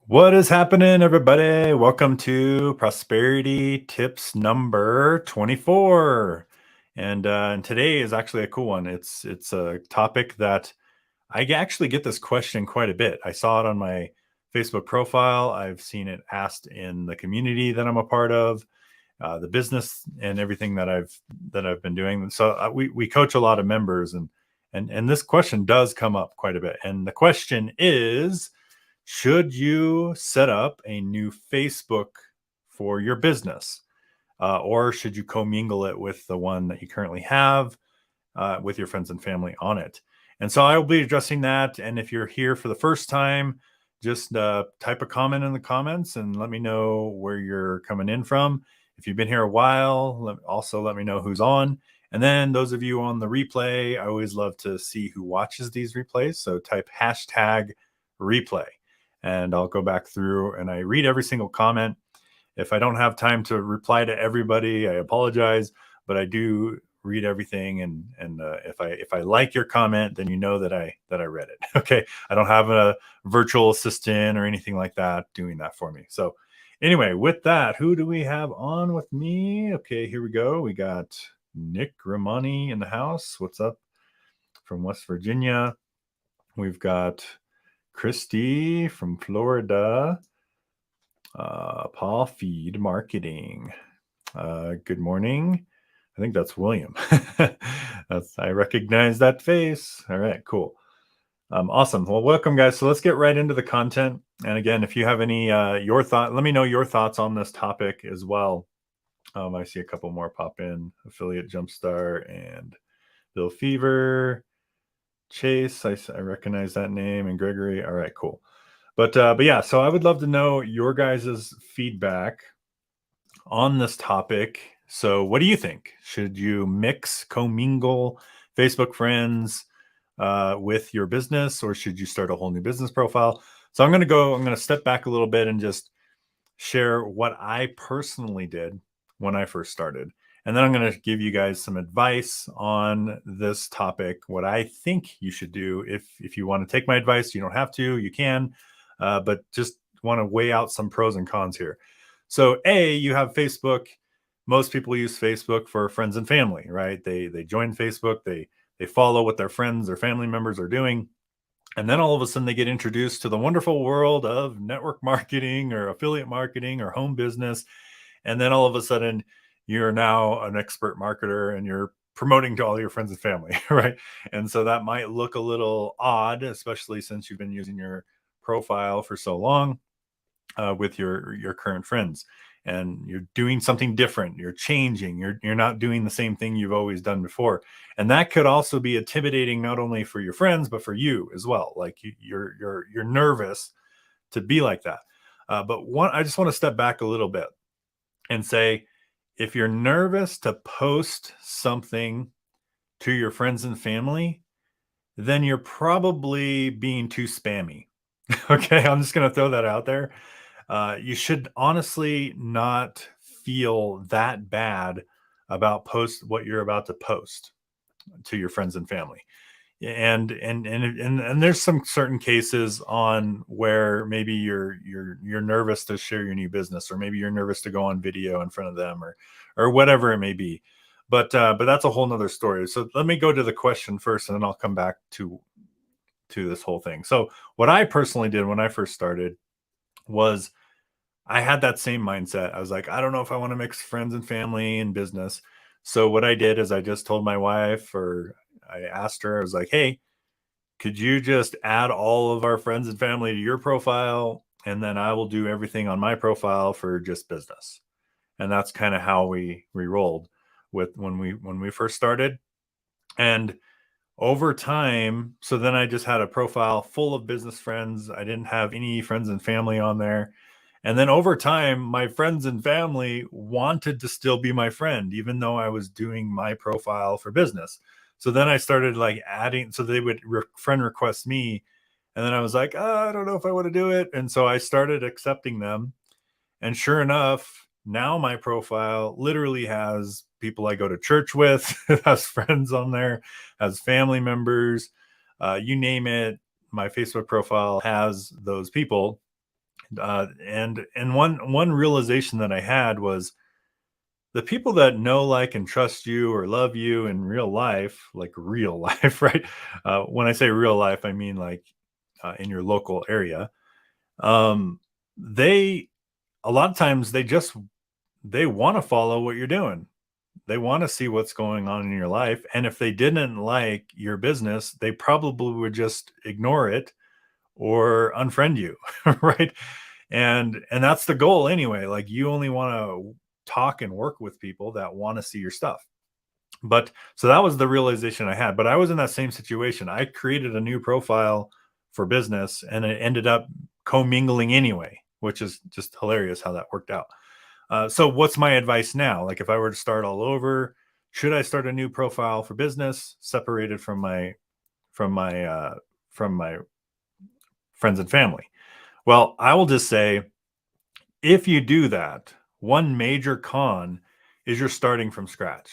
What is happening, everybody? Welcome to Prosperity Tips number 24. And today is actually a cool one. It's a topic that I actually get this question quite a bit. I saw it on my Facebook profile. I've seen it asked in the community that I'm a part of, the business and everything that I've been doing. So we coach a lot of members, and this question does come up quite a bit. And the question is, should you set up a new Facebook for your business? Or should you commingle it with the one that you currently have with your friends and family on it? And so I will be addressing that. And if you're here for the first time, just type a comment in the comments and let me know where you're coming in from. If you've been here a while, also let me know who's on. And then those of you on the replay, I always love to see who watches these replays. So type hashtag replay and I'll go back through and I read every single comment. If I don't have time to reply to everybody, I apologize, but I do read everything. And if I like your comment, then you know that I read it. Okay, I don't have a virtual assistant or anything like that doing that for me. So anyway, with that, who do we have on with me? Okay, here we go. We got Nick Romani in the house. What's up from West Virginia? We've got Christy from Florida. Paul Feed Marketing. Good morning. I think that's William. I recognize that face. All right, cool. Awesome. Well, welcome, guys. So let's get right into the content. And again, if you have any your thought, let me know your thoughts on this topic as well. I see a couple more pop in. Affiliate Jumpstart and Bill Fever. Chase, I recognize that name, and Gregory. All right, cool. But yeah, so I would love to know your guys' feedback on this topic. So what do you think? Should you commingle Facebook friends with your business, or should you start a whole new business profile? So I'm going to step back a little bit and just share what I personally did when I first started. And then I'm going to give you guys some advice on this topic, what I think you should do. If you want to take my advice, you don't have to, you can, but just want to weigh out some pros and cons here. So you have Facebook. Most people use Facebook for friends and family, right? They join Facebook, they follow what their friends or family members are doing. And then all of a sudden they get introduced to the wonderful world of network marketing or affiliate marketing or home business. And then all of a sudden you're now an expert marketer and you're promoting to all your friends and family, right? And so that might look a little odd, especially since you've been using your profile for so long with your current friends. And you're doing something different, you're changing, you're not doing the same thing you've always done before. And that could also be intimidating, not only for your friends but for you as well. Like you're nervous to be like that. But I just want to step back a little bit and say, if you're nervous to post something to your friends and family, then you're probably being too spammy. Okay, I'm just going to throw that out there. You should honestly not feel that bad about what you're about to post to your friends and family. And there's some certain cases on where maybe you're nervous to share your new business, or maybe you're nervous to go on video in front of them, or whatever it may be. But that's a whole nother story. So let me go to the question first, and then I'll come back to this whole thing. So what I personally did when I first started was I had that same mindset. I was like, I don't know if I want to mix friends and family and business. So what I did is I just told my wife, or I asked her, I was like, hey, could you just add all of our friends and family to your profile? And then I will do everything on my profile for just business. And that's kind of how we rolled with when we first started. And over time, so then I just had a profile full of business friends. I didn't have any friends and family on there. And then over time, my friends and family wanted to still be my friend, even though I was doing my profile for business. So then I started like adding, so they would friend request me. And then I was like, I don't know if I want to do it. And so I started accepting them. And sure enough, now my profile literally has people I go to church with, it has friends on there, has family members, you name it. My Facebook profile has those people. And one realization that I had was the people that know, like, and trust you or love you in real life, like real life, right? When I say real life, I mean like in your local area. Um, they a lot of times they want to follow what you're doing. They want to see what's going on in your life, and if they didn't like your business, they probably would just ignore it or unfriend you, right? And that's the goal anyway. Like, you only want to talk and work with people that want to see your stuff. But so that was the realization I had. But I was in that same situation. I created a new profile for business and it ended up commingling anyway, which is just hilarious how that worked out. So what's my advice now? Like, if I were to start all over, should I start a new profile for business separated from my from my friends and family? Well, I will just say, if you do that, one major con is you're starting from scratch,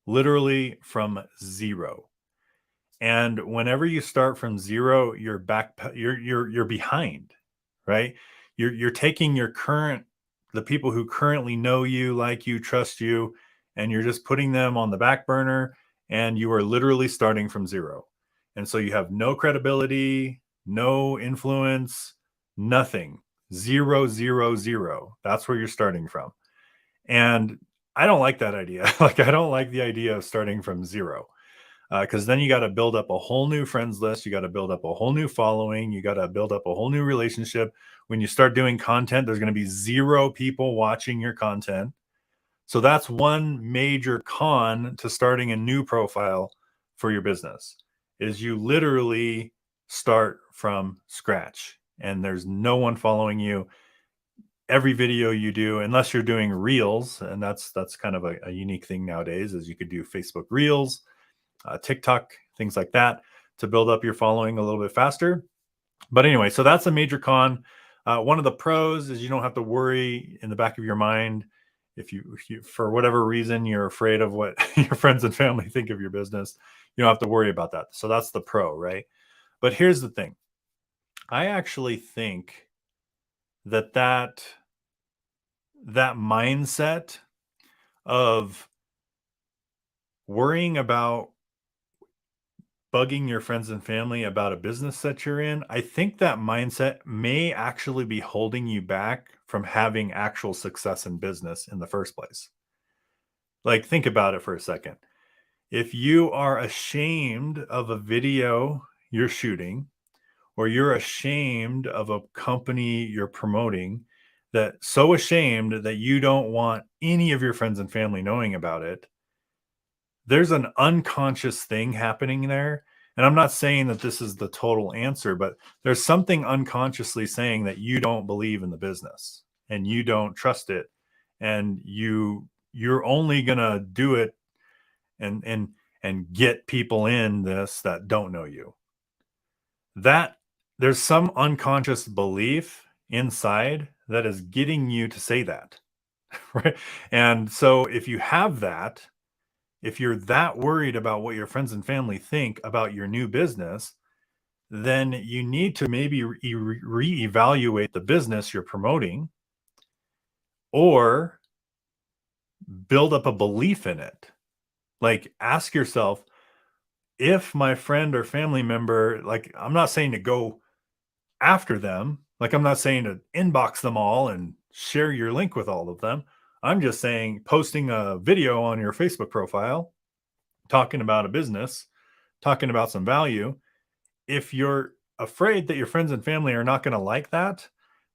literally from zero. And whenever you start from zero, you're behind, right? You're taking your current the people who currently know you, like you, trust you, and you're just putting them on the back burner, and you are literally starting from zero. And so you have no credibility, no influence, nothing. Zero, zero, zero. That's where you're starting from. And I don't like that idea. Like, I don't like the idea of starting from zero, because then you got to build up a whole new friends list. You got to build up a whole new following. You got to build up a whole new relationship. When you start doing content, there's going to be zero people watching your content. So that's one major con to starting a new profile for your business, is you literally start from scratch and there's no one following you. Every video you do, unless you're doing reels, and that's kind of a unique thing nowadays, is you could do Facebook reels, TikTok, things like that, to build up your following a little bit faster. But anyway, so that's a major con. One of the pros is you don't have to worry in the back of your mind if you for whatever reason you're afraid of what your friends and family think of your business. You don't have to worry about that. So that's the pro, right? But here's the thing. I actually think that mindset of worrying about bugging your friends and family about a business that you're in, I think that mindset may actually be holding you back from having actual success in business in the first place. Like, think about it for a second. If you are ashamed of a video you're shooting, or you're ashamed of a company you're promoting, that so ashamed that you don't want any of your friends and family knowing about it, there's an unconscious thing happening there. And I'm not saying that this is the total answer, but there's something unconsciously saying that you don't believe in the business and you don't trust it, and you're only going to do it and get people in this that don't know you. That there's some unconscious belief inside that is getting you to say that. Right? And so if you have that, if you're that worried about what your friends and family think about your new business, then you need to maybe reevaluate the business you're promoting, or build up a belief in it. Like, ask yourself, if my friend or family member, like, I'm not saying to go after them, like, I'm not saying to inbox them all and share your link with all of them. I'm just saying, posting a video on your Facebook profile talking about a business, talking about some value, if you're afraid that your friends and family are not going to like that,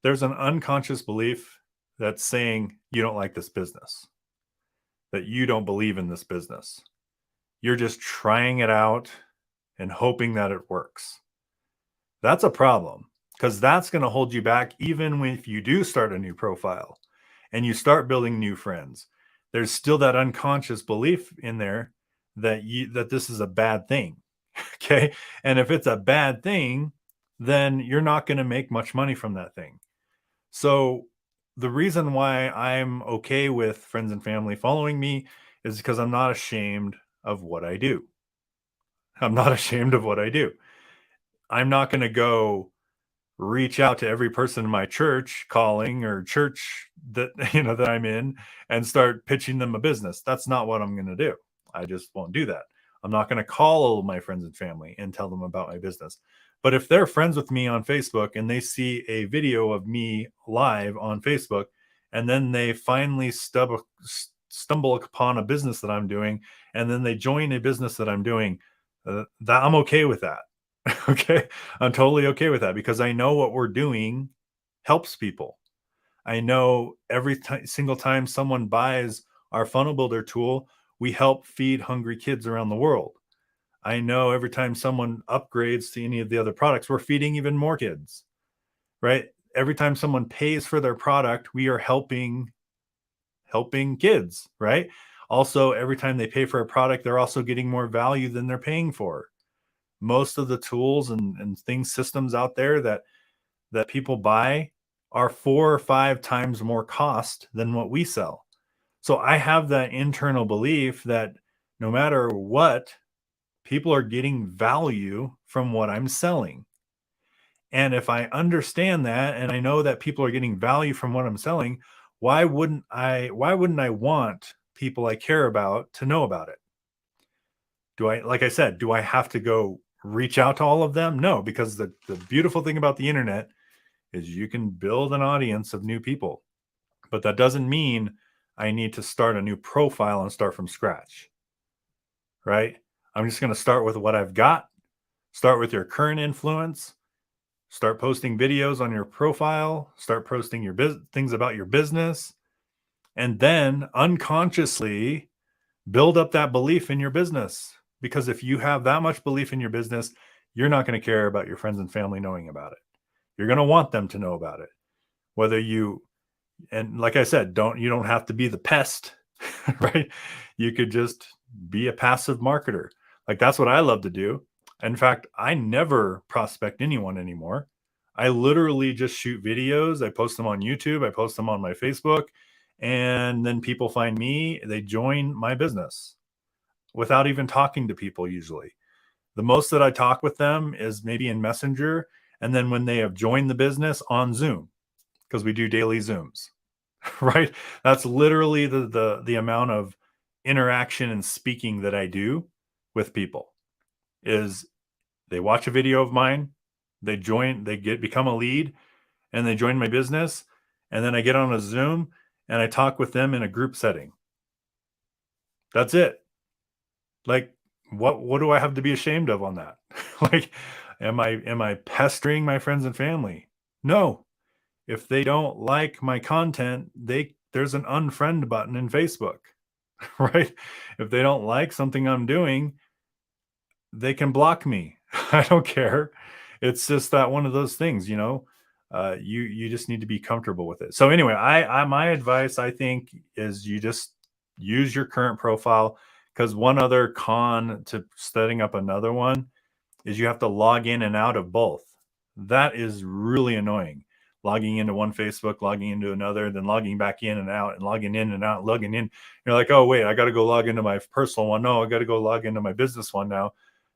there's an unconscious belief that's saying you don't like this business, that you don't believe in this business. You're just trying it out and hoping that it works. That's a problem, because that's going to hold you back even if you do start a new profile and you start building new friends. There's still that unconscious belief in there that this is a bad thing. Okay. And if it's a bad thing, then you're not going to make much money from that thing. So the reason why I'm okay with friends and family following me is because I'm not ashamed of what I do. I'm not ashamed of what I do. I'm not going to go reach out to every person in my church calling or church that that I'm in and start pitching them a business. That's not what I'm going to do. I just won't do that. I'm not going to call all of my friends and family and tell them about my business. But if they're friends with me on Facebook and they see a video of me live on Facebook, and then they finally stumble upon a business that I'm doing, and then they join a business that I'm doing, that I'm okay with that. Okay. I'm totally okay with that because I know what we're doing helps people. I know every single time someone buys our funnel builder tool, we help feed hungry kids around the world. I know every time someone upgrades to any of the other products, we're feeding even more kids, right? Every time someone pays for their product, we are helping kids, right? Also, every time they pay for a product, they're also getting more value than they're paying for. Most of the tools and things, systems out there that people buy are 4 or 5 times more cost than what we sell. So I have that internal belief that no matter what, people are getting value from what I'm selling. And if I understand that and I know that people are getting value from what I'm selling, why wouldn't I want people I care about to know about it? Like I said, do I have to go reach out to all of them? No, because the beautiful thing about the internet is you can build an audience of new people. But that doesn't mean I need to start a new profile and start from scratch, right? I'm just going to start with what I've got, start with your current influence, start posting videos on your profile, start posting your things about your business, and then unconsciously build up that belief in your business. Because if you have that much belief in your business, you're not going to care about your friends and family knowing about it. You're going to want them to know about it. Whether you, and like I said, you don't have to be the pest, right? You could just be a passive marketer. Like that's what I love to do. In fact, I never prospect anyone anymore. I literally just shoot videos. I post them on YouTube. I post them on my Facebook. And then people find me, they join my business without even talking to people usually. The most that I talk with them is maybe in Messenger. And then when they have joined the business on Zoom, because we do daily Zooms, right? That's literally the amount of interaction and speaking that I do with people is they watch a video of mine, become a lead, and they join my business. And then I get on a Zoom and I talk with them in a group setting. That's it. Like, what do I have to be ashamed of on that? Like, am I pestering my friends and family? No. If they don't like my content, there's an unfriend button in Facebook, right? If they don't like something I'm doing, they can block me. I don't care. It's just that one of those things. You just need to be comfortable with it. So anyway, I my advice I think is you just use your current profile, because one other con to setting up another one is you have to log in and out of both. That is really annoying. Logging into one Facebook, logging into another, then logging back in and out, and logging in and out, logging in. You're like, oh wait, I got to go log into my personal one. No, I got to go log into my business one now.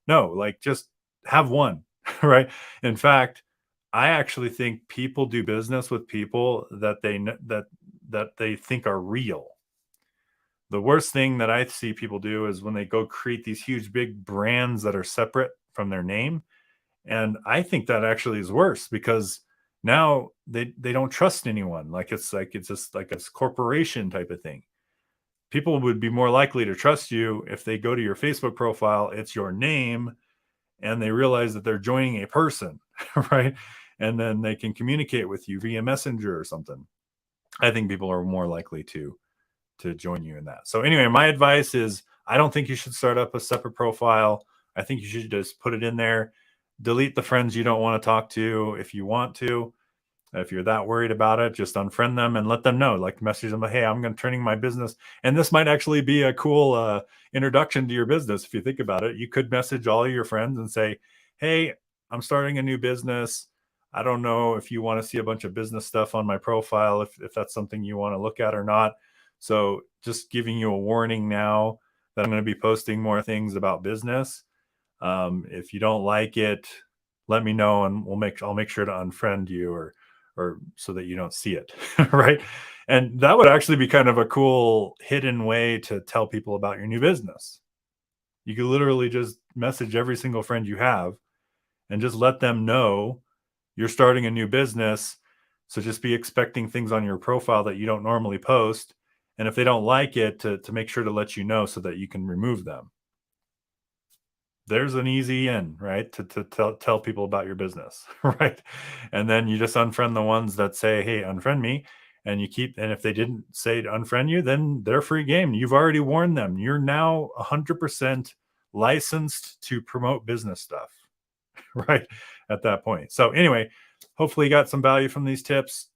No, like just have one, right? In fact, I actually think people do business with people that they think are real. The worst thing that I see people do is when they go create these huge big brands that are separate from their name. And I think that actually is worse because now they don't trust anyone. It's just like a corporation type of thing. People would be more likely to trust you if they go to your Facebook profile, it's your name, and they realize that they're joining a person, right? And then they can communicate with you via Messenger or something. I think people are more likely to join you in that. So anyway, my advice is I don't think you should start up a separate profile. I think you should just put it in there. Delete the friends you don't want to talk to if you want to. If you're that worried about it, just unfriend them and let them know. Like message them, hey, I'm going to turning my business. And this might actually be a cool introduction to your business. If you think about it, you could message all of your friends and say, hey, I'm starting a new business. I don't know if you want to see a bunch of business stuff on my profile, if that's something you want to look at or not. So just giving you a warning now that I'm going to be posting more things about business. If you don't like it, let me know, and I'll make sure to unfriend you, or so that you don't see it, right? And that would actually be kind of a cool hidden way to tell people about your new business. You could literally just message every single friend you have and just let them know you're starting a new business. So just be expecting things on your profile that you don't normally post. And if they don't like it, to make sure to let you know so that you can remove them. There's an easy in, right? To tell people about your business, right? And then you just unfriend the ones that say, hey, unfriend me. And and if they didn't say to unfriend you, then they're free game. You've already warned them. You're now 100% licensed to promote business stuff, right? At that point. So anyway, hopefully you got some value from these tips.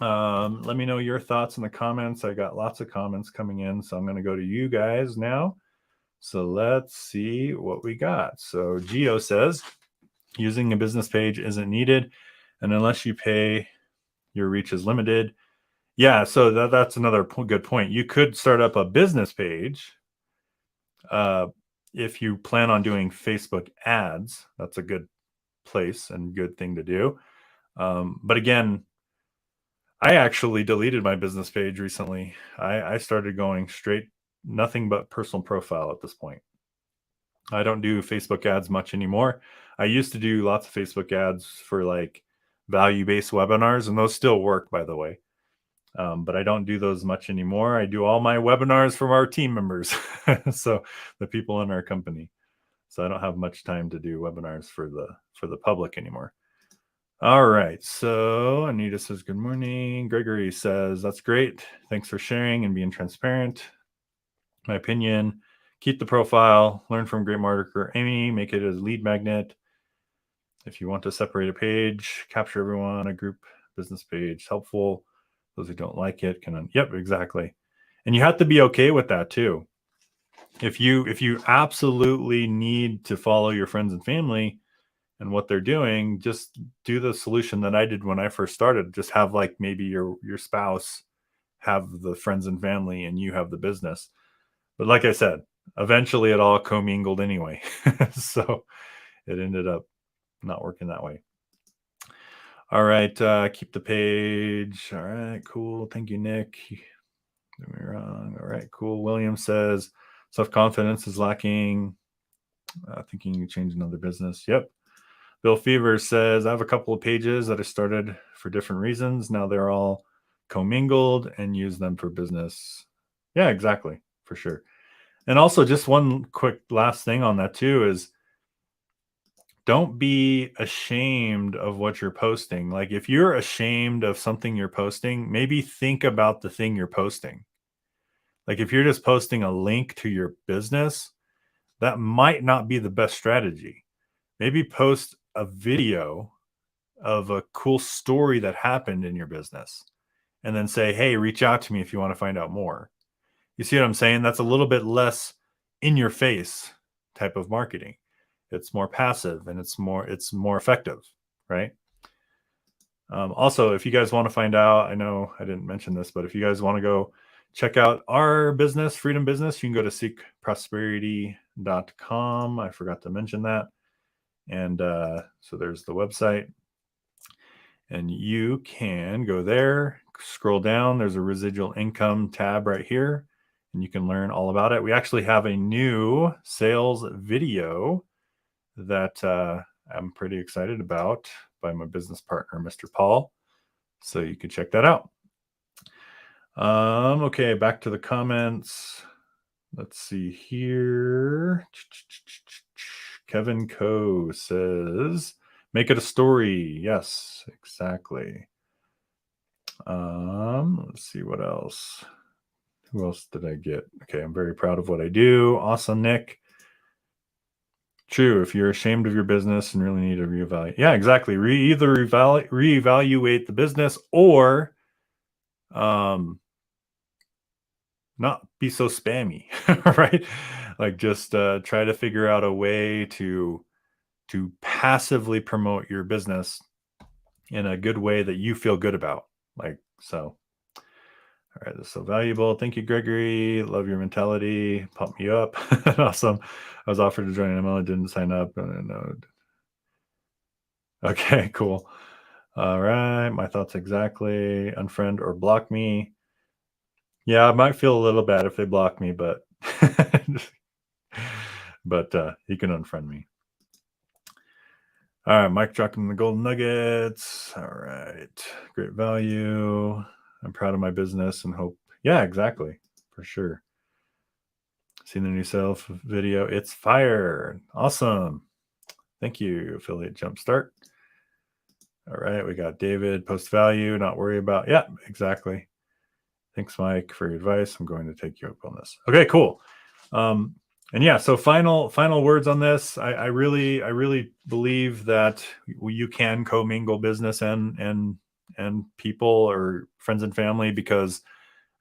Let me know your thoughts in the comments. I got lots of comments coming in, so I'm going to go to you guys now. So let's see what we got. So Geo says, using a business page isn't needed, and unless you pay, your reach is limited. Yeah, so that's another good point. You could start up a business page if you plan on doing Facebook ads. That's a good place and good thing to do. But again, I actually deleted my business page recently. I started going straight, nothing but personal profile at this point. I don't do Facebook ads much anymore. I used to do lots of Facebook ads for like value-based webinars, and those still work, by the way. But I don't do those much anymore. I do all my webinars from our team members, so the people in our company. So I don't have much time to do webinars for the public anymore. All right. So Anita says, good morning. Gregory says, that's great. Thanks for sharing and being transparent. My opinion, keep the profile, learn from great marketer Amy, make it a lead magnet. If you want to separate a page, capture everyone, a group business page, helpful. Those who don't like it can, yep, exactly. And you have to be okay with that too. If you absolutely need to follow your friends and family and what they're doing, just do the solution that I did when I first started. Just have like maybe your spouse have the friends and family and you have the business. But like I said, eventually it all commingled anyway. So it ended up not working that way. All right, keep the page. All right, cool. Thank you, Nick. Don't get me wrong. All right, cool. William says self-confidence is lacking. Thinking you change another business. Yep. Bill Fever says, I have a couple of pages that I started for different reasons. Now they're all commingled and use them for business. Yeah, exactly. For sure. And also just one quick last thing on that too is don't be ashamed of what you're posting. Like if you're ashamed of something you're posting, maybe think about the thing you're posting. Like if you're just posting a link to your business, that might not be the best strategy. Maybe post a video of a cool story that happened in your business and then say, hey, reach out to me if you want to find out more. You see what I'm saying? That's a little bit less in your face type of marketing. It's more passive and it's more effective, right? Also, if you guys want to find out, I know I didn't mention this, but if you guys want to go check out our business, Freedom Business, you can go to seekprosperity.com. I forgot to mention that. And so there's the website. And you can go there, scroll down. There's a residual income tab right here, and you can learn all about it. We actually have a new sales video that I'm pretty excited about by my business partner, Mr. Paul. So you can check that out. Okay, back to the comments. Let's see here. Kevin Coe says, make it a story. Yes, exactly. Let's see what else. Who else did I get? Okay, I'm very proud of what I do. Awesome, Nick. True. If you're ashamed of your business and really need to reevaluate. Yeah, exactly. Either reevaluate the business or not be so spammy, right? Like just try to figure out a way to passively promote your business in a good way that you feel good about. Like so. All right, that's so valuable. Thank you, Gregory. Love your mentality. Pump me up. Awesome. I was offered to join ML. I didn't sign up. No. Okay, cool. All right. My thoughts exactly. Unfriend or block me. Yeah, I might feel a little bad if they block me, but he can unfriend me. All right, Mike dropping the golden nuggets. All right, great value. I'm proud of my business and hope. Yeah, exactly, for sure. Seen the new self video. It's fire. Awesome. Thank you, affiliate jumpstart. All right, we got David, post value, not worry about. Yeah, exactly. Thanks, Mike, for your advice. I'm going to take you up on this. Okay, cool. And yeah, so final words on this. I really believe that you can commingle business and people or friends and family, because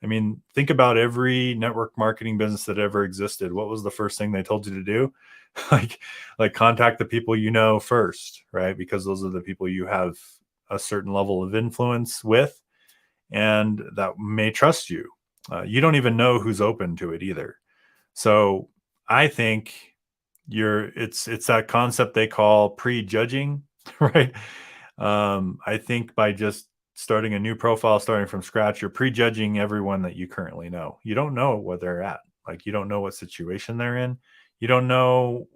I mean, think about every network marketing business that ever existed. What was the first thing they told you to do? like like contact the people you know first, right? Because those are the people you have a certain level of influence with and that may trust you. You don't even know who's open to it either. So I think it's that concept they call prejudging, right? I think by just starting a new profile, starting from scratch, you're prejudging everyone that you currently know. You don't know where they're at. Like you don't know what situation they're in. You don't know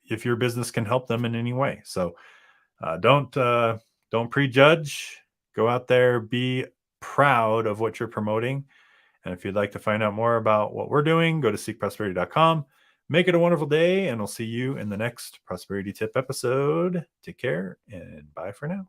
if your business can help them in any way. So don't prejudge. Go out there, be proud of what you're promoting. And if you'd like to find out more about what we're doing, go to seekprosperity.com. Make it a wonderful day, and I'll see you in the next Prosperity Tip episode. Take care and bye for now.